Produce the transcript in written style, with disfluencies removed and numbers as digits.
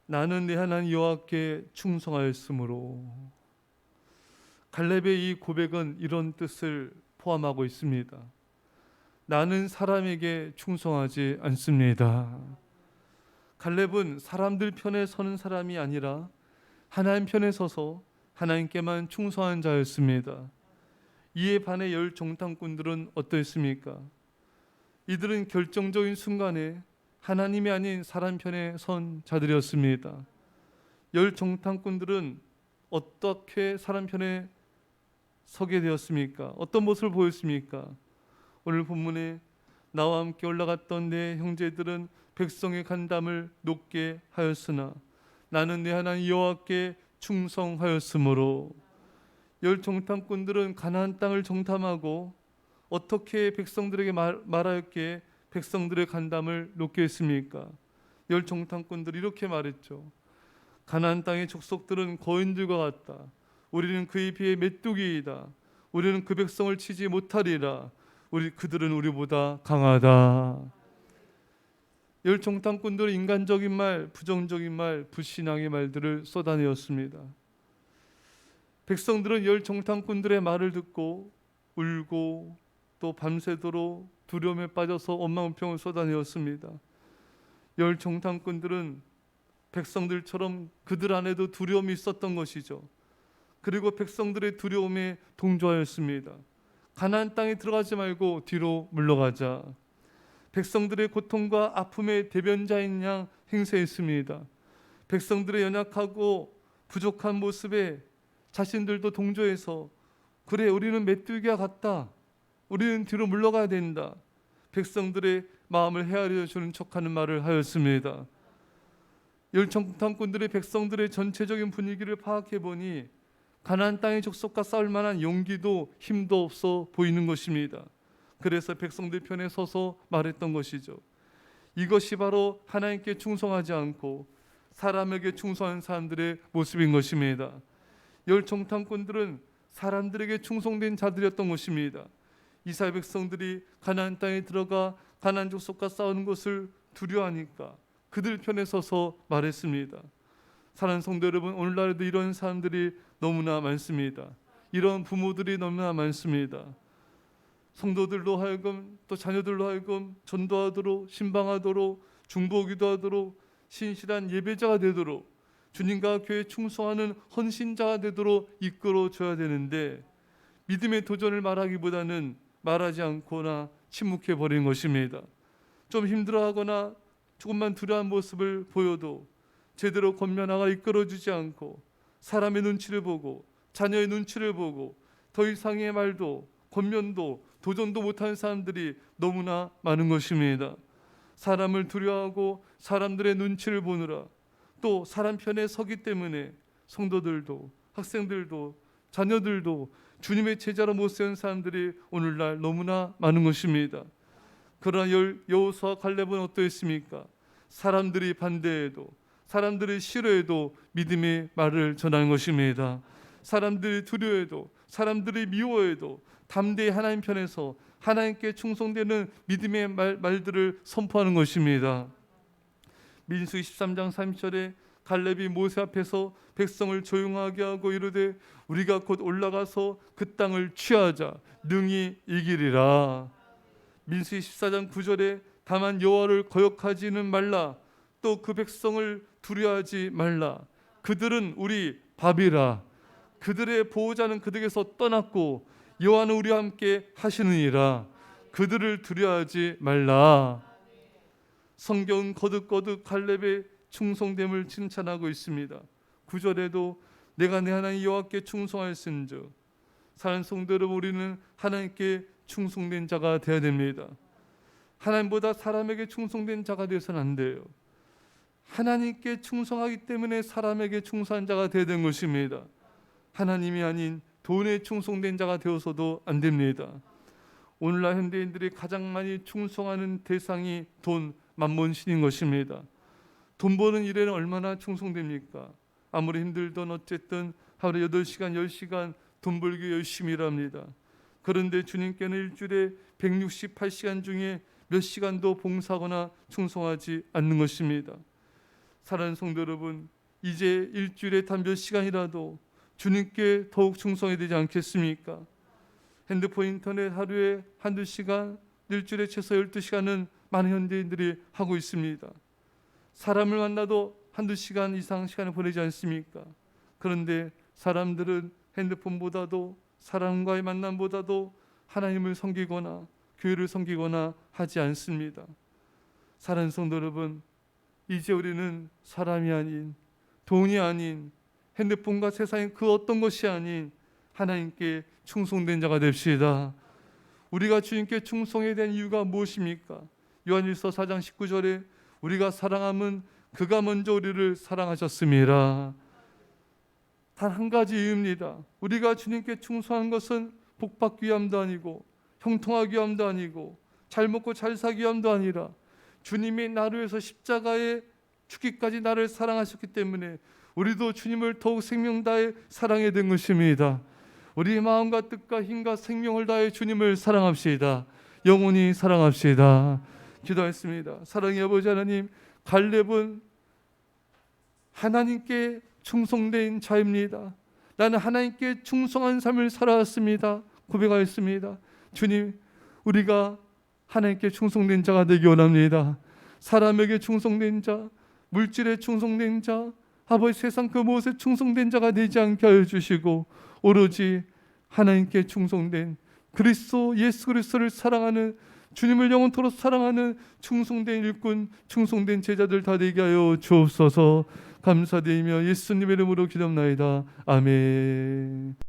나는 내 하나님 여호와께 충성하였으므로. 갈렙의 이 고백은 이런 뜻을 포함하고 있습니다. 나는 사람에게 충성하지 않습니다. 갈렙은 사람들 편에 서는 사람이 아니라 하나님 편에 서서 하나님께만 충성한 자였습니다. 이에 반해 열 정탐꾼들은 어떠했습니까? 이들은 결정적인 순간에 하나님이 아닌 사람 편에 선 자들이었습니다. 열 정탐꾼들은 어떻게 사람 편에 서게 되었습니까? 어떤 모습을 보였습니까? 오늘 본문에 나와 함께 올라갔던 내 형제들은 백성의 간담을 높게 하였으나 나는 내 하나님 여호와께 충성하였으므로. 열 정탐꾼들은 가나안 땅을 정탐하고 어떻게 백성들에게 말하였기에 백성들의 간담을 높게 했습니까? 열 정탐꾼들이 이렇게 말했죠. 가나안 땅의 족속들은 거인들과 같다. 우리는 그에 비해 메뚜기이다. 우리는 그 백성을 치지 못하리라. 그들은 우리보다 강하다. 열 정탐꾼들은 인간적인 말, 부정적인 말, 불신앙의 말들을 쏟아내었습니다. 백성들은 열 정탐꾼들의 말을 듣고 울고 또 밤새도록 두려움에 빠져서 원망평을 쏟아내었습니다. 열 정탐꾼들은 백성들처럼 그들 안에도 두려움이 있었던 것이죠. 그리고 백성들의 두려움에 동조하였습니다. 가나안 땅에 들어가지 말고 뒤로 물러가자. 백성들의 고통과 아픔의 대변자인 양 행세했습니다. 백성들의 연약하고 부족한 모습에 자신들도 동조해서 그래 우리는 메뚜기와 같다. 우리는 뒤로 물러가야 된다. 백성들의 마음을 헤아려 주는 척하는 말을 하였습니다. 열 정탐꾼들의 백성들의 전체적인 분위기를 파악해 보니 가나안 땅의 족속과 싸울 만한 용기도 힘도 없어 보이는 것입니다. 그래서 백성들 편에 서서 말했던 것이죠. 이것이 바로 하나님께 충성하지 않고 사람에게 충성한 사람들의 모습인 것입니다. 열 정탐꾼들은 사람들에게 충성된 자들이었던 것입니다. 이스라엘 백성들이 가나안 땅에 들어가 가나안 족속과 싸우는 것을 두려워하니까 그들 편에 서서 말했습니다. 사랑하는 성도 여러분, 오늘날에도 이런 사람들이 너무나 많습니다. 이런 부모들이 너무나 많습니다. 성도들로 하여금 또 자녀들로 하여금 전도하도록 신방하도록 중보기도하도록 신실한 예배자가 되도록 주님과 교회에 충성하는 헌신자가 되도록 이끌어줘야 되는데 믿음의 도전을 말하기보다는 말하지 않거나 침묵해 버리는 것입니다. 좀 힘들어하거나 조금만 두려운 모습을 보여도 제대로 권면하가 이끌어주지 않고 사람의 눈치를 보고 자녀의 눈치를 보고 더 이상의 말도 권면도 도전도 못하는 사람들이 너무나 많은 것입니다. 사람을 두려워하고 사람들의 눈치를 보느라 또 사람 편에 서기 때문에 성도들도 학생들도 자녀들도 주님의 제자로 못 세운 사람들이 오늘날 너무나 많은 것입니다. 그러나 여호수아 갈렙은 어떠했습니까? 사람들이 반대해도 사람들이 싫어해도 믿음의 말을 전하는 것입니다. 사람들이 두려워해도 사람들이 미워해도 담대히 하나님 편에서 하나님께 충성되는 믿음의 말들을 선포하는 것입니다. 민수기 13장 30절에 갈렙이 모세 앞에서 백성을 조용하게 하고 이르되 우리가 곧 올라가서 그 땅을 취하자 능히 이기리라. 민수기 14장 9절에 다만 여호와를 거역하지는 말라. 또 그 백성을 두려워하지 말라. 그들은 우리 밥이라. 그들의 보호자는 그들에게서 떠났고 여호와는 우리와 함께 하시느니라. 그들을 두려워하지 말라. 성경은 거듭거듭 갈렙의 충성됨을 칭찬하고 있습니다. 9절에도 내가 내 하나님 여호와께 충성하였은즉. 사랑하는 성도 여러분, 우리는 하나님께 충성된 자가 되어야 됩니다. 하나님보다 사람에게 충성된 자가 되어서는 안 돼요. 하나님께 충성하기 때문에 사람에게 충성한 자가 되어야 되는 것입니다. 하나님이 아닌 돈에 충성된 자가 되어서도 안 됩니다. 오늘날 현대인들이 가장 많이 충성하는 대상이 돈, 만몬신인 것입니다. 돈 버는 일에는 얼마나 충성됩니까? 아무리 힘들든 어쨌든 하루에 8시간, 10시간 돈 벌기 열심히 일합니다. 그런데 주님께는 일주일에 168시간 중에 몇 시간도 봉사하거나 충성하지 않는 것입니다. 사랑하는 성도 여러분, 이제 일주일에 단 몇 시간이라도 주님께 더욱 충성해야 되지 않겠습니까? 핸드폰, 인터넷 하루에 한두 시간, 일주일에 최소 12시간은 많은 현대인들이 하고 있습니다. 사람을 만나도 한두 시간 이상 시간을 보내지 않습니까? 그런데 사람들은 핸드폰보다도 사람과의 만남보다도 하나님을 섬기거나 교회를 섬기거나 하지 않습니다. 사랑하는 성도 여러분, 이제 우리는 사람이 아닌, 돈이 아닌, 핸드폰과 세상의 그 어떤 것이 아닌 하나님께 충성된 자가 됩시다. 우리가 주님께 충성해야 되는 이유가 무엇입니까? 요한일서 4장 19절에 우리가 사랑함은 그가 먼저 우리를 사랑하셨습니다. 단 한 가지 이유입니다. 우리가 주님께 충성한 것은 복받기 위함도 아니고 형통하기 위함도 아니고 잘 먹고 잘 살기 위함도 아니라 주님이 나를 위해서 십자가에 죽기까지 나를 사랑하셨기 때문에 우리도 주님을 더욱 생명 다해 사랑해야 된 것입니다. 우리 마음과 뜻과 힘과 생명을 다해 주님을 사랑합시다. 영원히 사랑합시다. 기도했습니다. 사랑의 아버지 하나님, 갈렙은 하나님께 충성된 자입니다. 나는 하나님께 충성한 삶을 살아왔습니다. 고백하였습니다. 주님, 우리가 하나님께 충성된 자가 되기 원합니다. 사람에게 충성된 자, 물질에 충성된 자, 아버지 세상 그 무엇에 충성된 자가 되지 않게 하여 주시고 오로지 하나님께 충성된 그리스도 예수 그리스도를 사랑하는, 주님을 영원토록 사랑하는 충성된 일꾼, 충성된 제자들 다 되게 하여 주옵소서. 감사드리며 예수님의 이름으로 기도합나이다. 아멘.